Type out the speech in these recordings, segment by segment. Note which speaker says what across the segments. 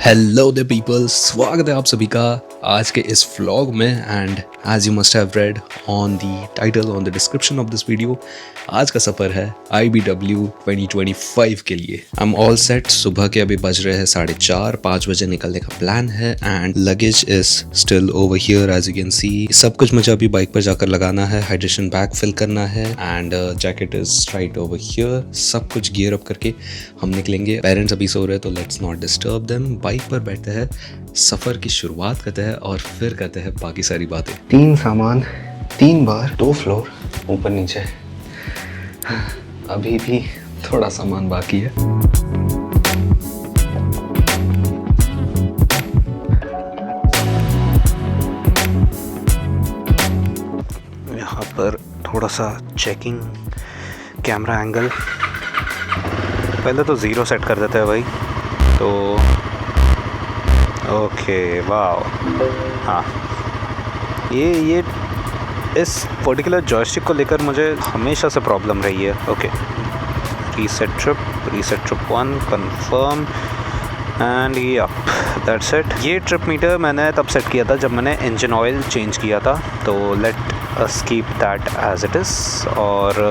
Speaker 1: Hello the people, स्वागत है आप सभी का आज के इस व्लॉग में। And as you must have read on the title on the description of this video, आज का सफ़र है IBW 2025 के लिए। I am all set. सुबह के अभी बज रहे हैं 4:30, 5 बजे निकलने का प्लान है। And luggage is still over here as you can see. सब कुछ मुझे अभी बाइक पर जाकर लगाना है, हाइड्रेशन बैग फिल करना है and jacket is right over here. सब कुछ गियर अप करके हम निकलेंगे। पेरेंट्स अभी सो रहे हैं तो let's not disturb them. Bike पर बैठते हैं, सफ़र की शुरुआत करते हैं और फिर करते हैं बाकी सारी बातें।
Speaker 2: 3 सामान 3 बार 2 फ्लोर ऊपर नीचे। अभी भी थोड़ा सामान बाकी है। यहाँ पर थोड़ा सा चेकिंग, कैमरा एंगल पहले तो 0 सेट कर देते हैं भाई। तो ओके, वाह। हाँ, ये इस पर्टिकुलर जॉयस्टिक को लेकर मुझे हमेशा से प्रॉब्लम रही है। Okay, reset trip 1 confirm and yup, that's it. ये ट्रिप मीटर मैंने तब सेट किया था जब मैंने इंजन ऑयल चेंज किया था, तो let us keep that as it is. और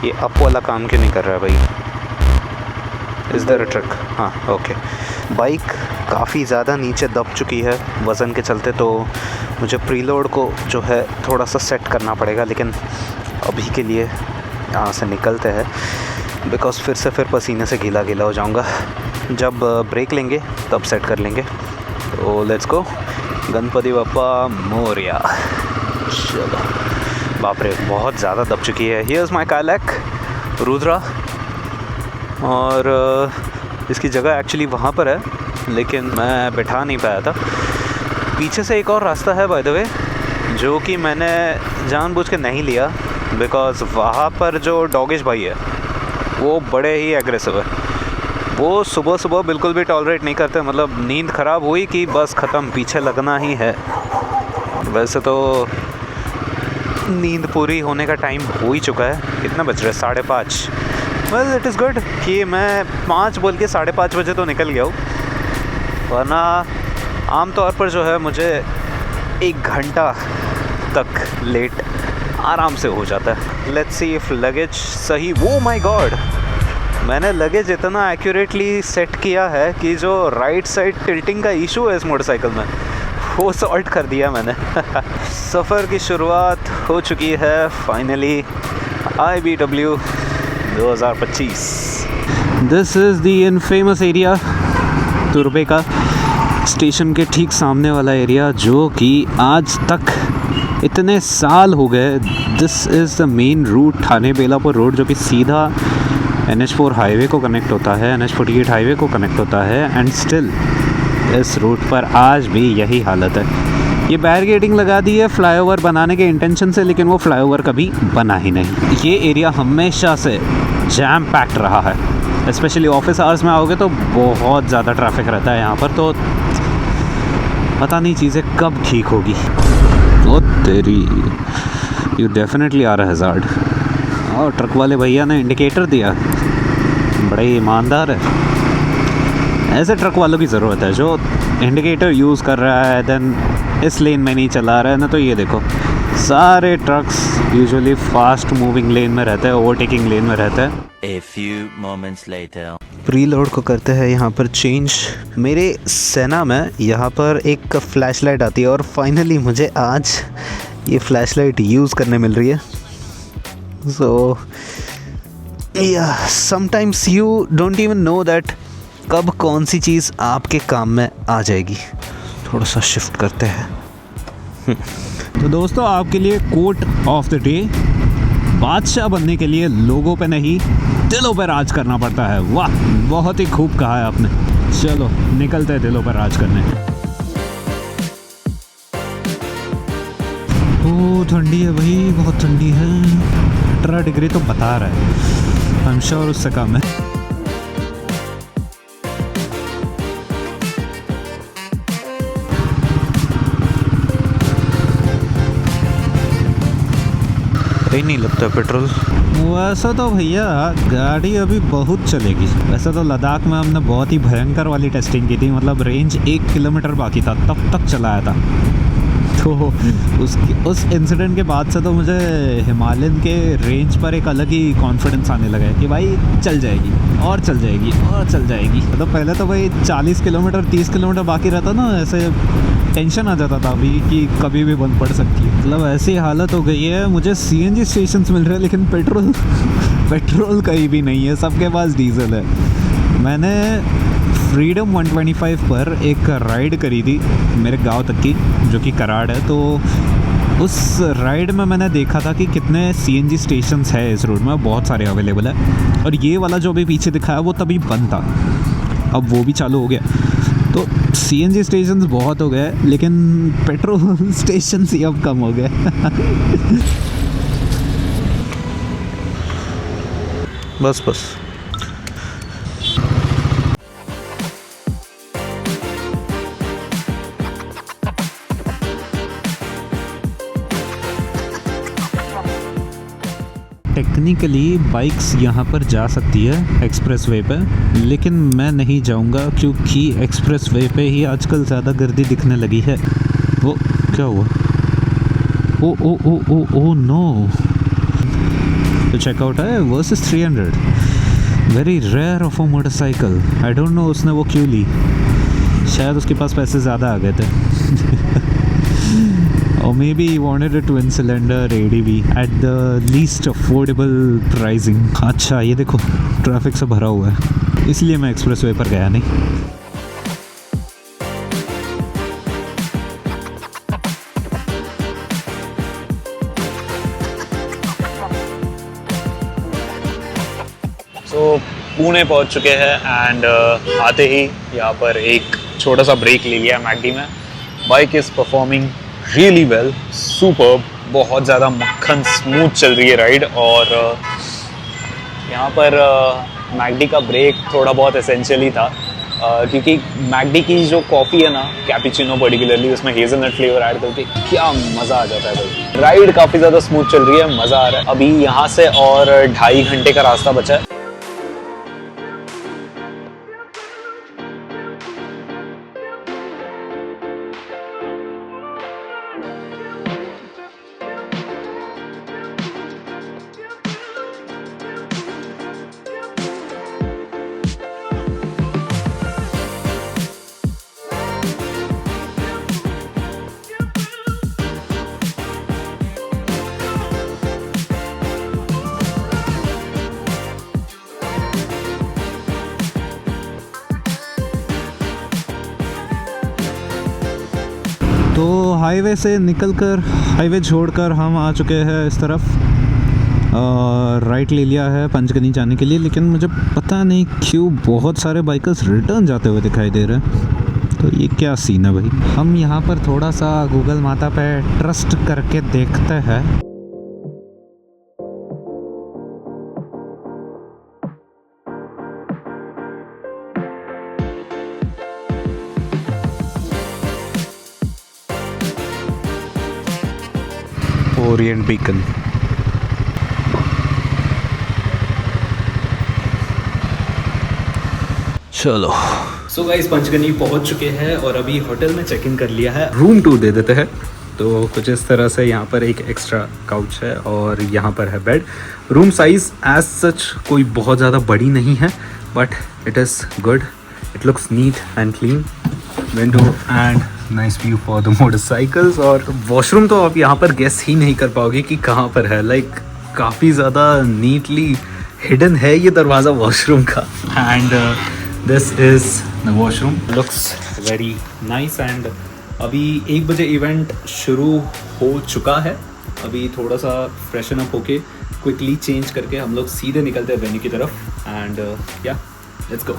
Speaker 2: ये अप वाला काम क्यों नहीं कर रहा है भाई? Is there a trick? हाँ, ओके। बाइक काफ़ी ज़्यादा नीचे दब चुकी है वज़न के चलते, तो मुझे प्रीलोड को जो है थोड़ा सा सेट करना पड़ेगा। लेकिन अभी के लिए यहाँ से निकलते हैं, बिकॉज़ फिर पसीने से गीला हो जाऊँगा। जब ब्रेक लेंगे तब सेट कर लेंगे। तो लेट्स गो। गणपति बप्पा मोरया। चलो, बाप रे, बहुत ज़्यादा दब चुकी है। हियर्स माय काइलैक रुद्रा, और इसकी जगह एक्चुअली वहाँ पर है, लेकिन मैं बैठा नहीं पाया था। पीछे से एक और रास्ता है बाय द वे, जो कि मैंने जानबूझ के नहीं लिया, बिकॉज़ वहाँ पर जो डॉगिश भाई है वो बड़े ही एग्रेसिव है। वो सुबह बिल्कुल भी टॉलरेट नहीं करते। मतलब नींद ख़राब हुई कि बस ख़त्म, पीछे लगना ही है। वैसे तो नींद पूरी होने का टाइम हो ही चुका है। कितना बज रहा है? 5:30। वेल, इट इज़ गुड कि मैं 5 बोल के 5:30 बजे तो निकल गया हूँ, वरना आमतौर पर जो है मुझे 1 घंटा तक लेट आराम से हो जाता है। लेट्स सी इफ लगेज सही। वो माय गॉड, मैंने लगेज इतना एक्यूरेटली सेट किया है कि जो राइट साइड टिल्टिंग का इशू है इस मोटरसाइकिल में, वो सॉल्व कर दिया मैंने। सफ़र की शुरुआत हो चुकी है finally. IBW 2025। This is the infamous area, तुरबे का स्टेशन के ठीक सामने वाला एरिया, जो कि आज तक इतने साल हो गए। This is the main route, Thane Belapur road, जो कि सीधा NH4 हाईवे को कनेक्ट होता है, NH48 हाईवे को कनेक्ट होता है। एंड स्टिल इस रूट पर आज भी यही हालत है। ये बैरिकेडिंग लगा दी है फ्लाईओवर बनाने के इंटेंशन से, लेकिन वो फ्लाईओवर कभी बना ही नहीं। ये एरिया हमेशा से जैम पैक्ड रहा है। स्पेशली ऑफिस आवर्स में आओगे तो बहुत ज़्यादा ट्रैफिक रहता है यहाँ पर। तो पता नहीं चीज़ें कब ठीक होगी। ओ तेरी, you definitely are a hazard. और ट्रक वाले भैया ने इंडिकेटर दिया, बड़े ईमानदार है। ऐसे ट्रक वालों की ज़रूरत है जो इंडिकेटर यूज़ कर रहा है, देन इस लेन में नहीं चला रहा है ना। तो ये देखो, सारे ट्रक्स यूजुअली फास्ट मूविंग लेन में रहते हैं, ओवरटेकिंग लेन में रहते हैं।
Speaker 3: A few moments later.
Speaker 2: Preload को करते हैं यहाँ पर चेंज। मेरे सेना में यहाँ पर एक फ्लैश लाइट आती है, और फाइनली मुझे आज ये फ्लैश लाइट यूज़ करने मिल रही है। सो या sometimes you don't even know that कब कौन सी चीज़ आपके काम में आ जाएगी। थोड़ा सा शिफ्ट करते हैं।
Speaker 4: तो दोस्तों, आपके लिए कोट ऑफ द डे। बादशाह बनने के लिए लोगों पे नहीं, दिलों पे राज करना पड़ता है। वाह, बहुत ही खूब कहा है आपने। चलो निकलते हैं दिलों पर राज करने। ओ ठंडी है भाई, बहुत ठंडी है। 18 डिग्री तो बता रहा है, आई एम श्योर उससे कम है।
Speaker 2: पता ही नहीं लगता पेट्रोल।
Speaker 4: वैसा तो भैया गाड़ी अभी बहुत चलेगी। वैसे तो लद्दाख में हमने बहुत ही भयंकर वाली टेस्टिंग की थी, मतलब रेंज 1 किलोमीटर बाकी था तब तक चलाया था। तो उस इंसिडेंट के बाद से तो मुझे हिमालयन के रेंज पर एक अलग ही कॉन्फिडेंस आने लगा है कि भाई चल जाएगी और चल जाएगी और चल जाएगी। तो पहले तो भाई 40 किलोमीटर 30 किलोमीटर बाकी रहता ना, ऐसे टेंशन आ जाता था अभी कि कभी भी बंद पड़ सकती है। मतलब ऐसी हालत हो गई है, मुझे CNG स्टेशंस मिल रहे हैं लेकिन पेट्रोल कहीं भी नहीं है, सबके पास डीजल है। मैंने फ्रीडम 125 पर एक राइड करी थी मेरे गांव तक की, जो कि कराड़ है। तो उस राइड में मैंने देखा था कि कितने CNG स्टेशंस है इस रोड में, बहुत सारे अवेलेबल है। और ये वाला जो अभी पीछे दिखाया वो तभी बंद था, अब वो भी चालू हो गया। तो CNG स्टेशंस बहुत हो गए, लेकिन पेट्रोल स्टेशंस ही अब कम हो गए।
Speaker 2: बस
Speaker 4: टेक्निकली बाइक्स यहाँ पर जा सकती है एक्सप्रेसवे पे, लेकिन मैं नहीं जाऊँगा क्योंकि एक्सप्रेसवे पे ही आजकल ज़्यादा गर्दी दिखने लगी है। वो क्या हुआ? Oh oh oh oh oh no. तो चेकआउट है versus 300, very rare of a motorcycle. I don't know उसने वो क्यों ली, शायद उसके पास पैसे ज़्यादा आ गए थे। Or maybe he wanted a twin cylinder ADV at the least affordable pricing. अच्छा ये देखो ट्रैफिक से भरा हुआ है, इसलिए मैं एक्सप्रेसवे पर गया नहीं।
Speaker 5: तो पुणे पहुंच चुके हैं एंड आते ही यहाँ पर एक छोटा सा ब्रेक ले लिया मैकडी में। Bike is performing really well, superb, बहुत ज़्यादा मक्खन स्मूथ चल रही है राइड। और यहाँ पर मैकडी का ब्रेक थोड़ा बहुत एसेंशियली था, क्योंकि मैकडी की जो कॉफ़ी है ना, कैपुचिनो पर्टिकुलरली, उसमें हेज़लनट फ्लेवर ऐड करके क्या मज़ा आ जाता है भाई। राइड काफ़ी ज़्यादा स्मूथ चल रही है, मज़ा आ रहा है। अभी यहाँ से और 2.5 घंटे का रास्ता बचा है।
Speaker 4: तो हाईवे से निकलकर, हाईवे छोड़कर हम आ चुके हैं इस तरफ, राइट ले लिया है पंचगनी जाने के लिए। लेकिन मुझे पता नहीं क्यों बहुत सारे बाइकर्स रिटर्न जाते हुए दिखाई दे रहे हैं। तो ये क्या सीन है भाई? हम यहाँ पर थोड़ा सा गूगल माता पे ट्रस्ट करके देखते हैं।
Speaker 2: Orient beacon. चलो
Speaker 1: सो गाइस पंचगनी पहुंच चुके हैं और अभी होटल में चेक इन कर लिया है। रूम टूर दे देते हैं। तो कुछ इस तरह से यहाँ पर एक एक्स्ट्रा काउच है और यहाँ पर है bed. Room size as such कोई बहुत ज़्यादा बड़ी नहीं है, but it is good, it looks neat and clean. Window and nice view for the motorcycles. और वॉशरूम तो आप यहाँ पर गेस ही नहीं कर पाओगे कि कहाँ पर है। लाइक काफ़ी ज़्यादा नीटली हिडन है ये दरवाज़ा वॉशरूम का। And this is the washroom, looks very nice. And अभी 1 बजे इवेंट शुरू हो चुका है। अभी थोड़ा सा फ्रेशन अप होके क्विकली चेंज करके हम लोग सीधे निकलते हैं वेन्यू की तरफ। एंड या let's go.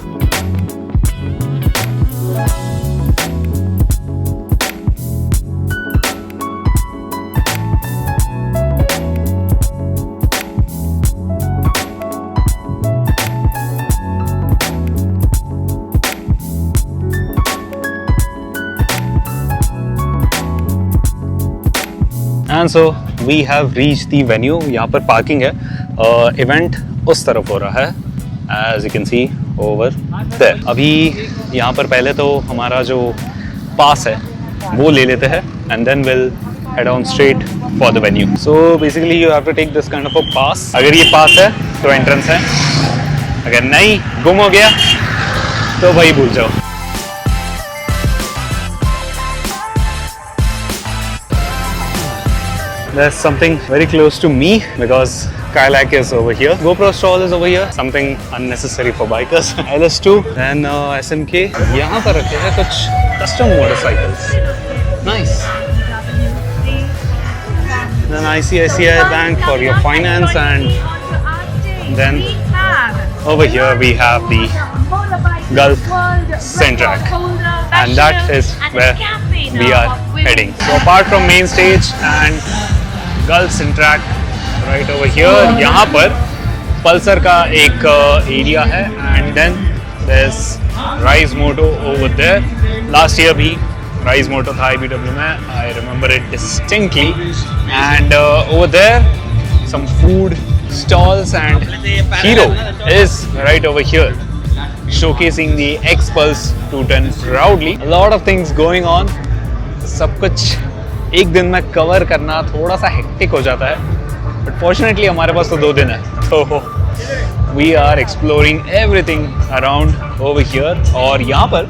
Speaker 5: And so we have reach the venue. यहाँ पर पार्किंग है. इवेंट उस तरफ हो रहा है, as you can see over there. अभी यहाँ पर पहले तो हमारा जो पास है वो ले लेते हैं and then will head on straight for the venue. So basically you have to take this kind of a pass. अगर ये पास है तो एंट्रेंस है, अगर नहीं गुम हो गया तो वही भूल जाओ. There's something very close to me because Kayak is over here. GoPro stall is over here. Something unnecessary for bikers. LS2 and SMK. यहाँ पर रखे हैं कुछ custom motorcycles. Nice. Then ICICI Bank for your finance, and then over here we have the Gulf Centrac, and that is where we are heading. So apart from main stage and Gulf Centrac right over here, यहाँ पर Pulsar का एक area है, and then there's Rise Moto over there. Last year भी Rise Moto था IBW में, I remember it distinctly. And over there, some food stalls, and Hero is right over here, showcasing the X-Pulse 210 proudly. A lot of things going on. सब कुछ एक दिन में cover करना थोड़ा सा हेक्टिक हो जाता है, but fortunately हमारे पास तो 2 दिन है, तो we are exploring everything around over here. और यहाँ पर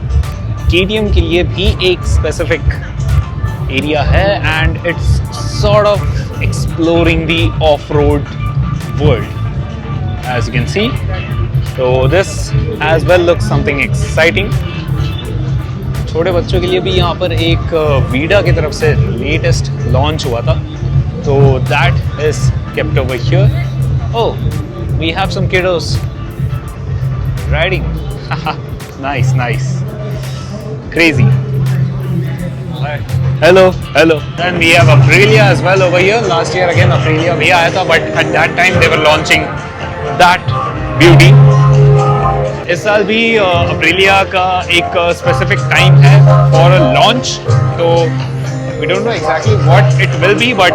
Speaker 5: KTM के लिए भी एक स्पेसिफिक एरिया है, and it's sort of exploring the off road world, as you can see. तो this as well looks something exciting. छोटे बच्चों के लिए भी यहाँ पर एक वीडा की तरफ से लेटेस्ट लॉन्च हुआ था, तो that is kept over here. Oh, we have some kiddos riding. Nice nice. Crazy. Hello. Then we have Aprilia as well over here. Last year again Aprilia भी आया था, but at that time they were launching that beauty. इस साल भी Aprilia का एक specific time है for a launch, तो we don't know exactly what it will be, but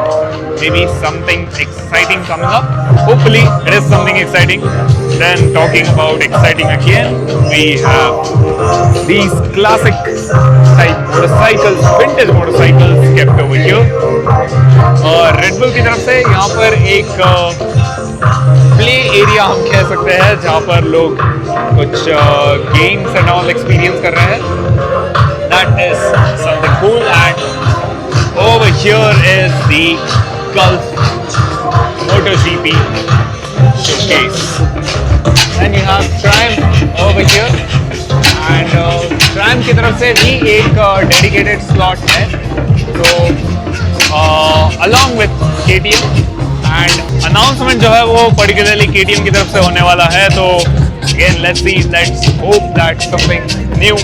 Speaker 5: maybe something exciting coming up. Hopefully it is something exciting. Then talking about exciting again, we have these classic type motorcycles, vintage motorcycles kept over here. और Red Bull की तरफ से यहाँ पर एक play area हम कह सकते हैं, जहाँ पर लोग कुछ गेम्स एंड ऑल एक्सपीरियंस कर रहे हैं. That is something cool. And over here is the Gulf MotoGP showcase. Then you have Triumph over here, and Triumph की तरफ से भी एक dedicated slot है, तो along with KTM, and announcement जो है वो particularly KTM की तरफ से होने वाला है. तो again let's hope that something new,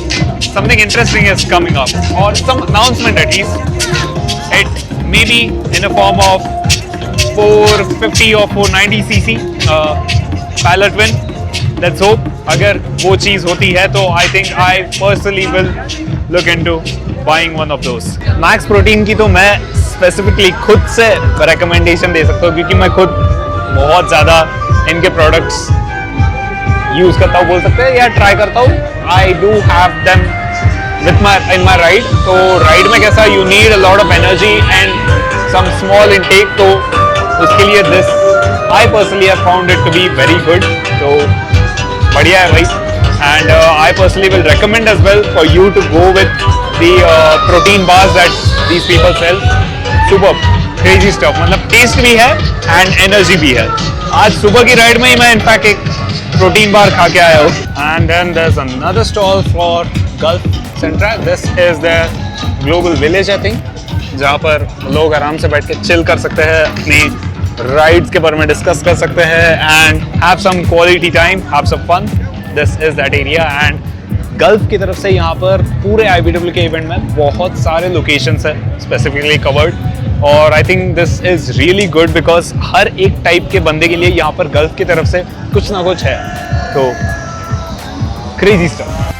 Speaker 5: something interesting is coming up, or some announcement at least. It may be in a form of 450 or 490cc Pilot Twin. Let's hope. अगर वो चीज़ होती है तो I think I personally will look into buying one of those. Max Protein की तो मैं specifically खुद से recommendation दे सकता हूँ, क्योंकि मैं खुद बहुत ज़्यादा इनके products यूज़ करता हूँ बोल सकते हैं, या ट्राई करता हूँ. I do have them in my ride. तो राइड में कैसा you need a lot of energy and some small intake, तो उसके लिए this I personally have found it to be very good. तो बढ़िया है भाई. And I personally will recommend as well for you to go with the protein bars that these people sell. Superb, crazy stuff. मतलब test भी है and energy भी है. आज सुबह की राइड में ही मैं इनफैक्ट एक प्रोटीन बार खा के आया हूँ. And then there's another stall for Gulf Centrac. This is the Global Village I think, जहाँ पर लोग आराम से बैठ के चिल कर सकते हैं, अपनी राइड्स के बारे में डिस्कस कर सकते हैं, and have some quality time, have some fun. This is that area. And gulf की तरफ से यहाँ पर पूरे IBW के इवेंट में बहुत सारे लोकेशंस हैं स्पेसिफिकली कवर्ड, और I think this is really good because हर एक टाइप के बंदे के लिए यहाँ पर गल्फ की तरफ से कुछ ना कुछ है. तो क्रेजी स्टफ.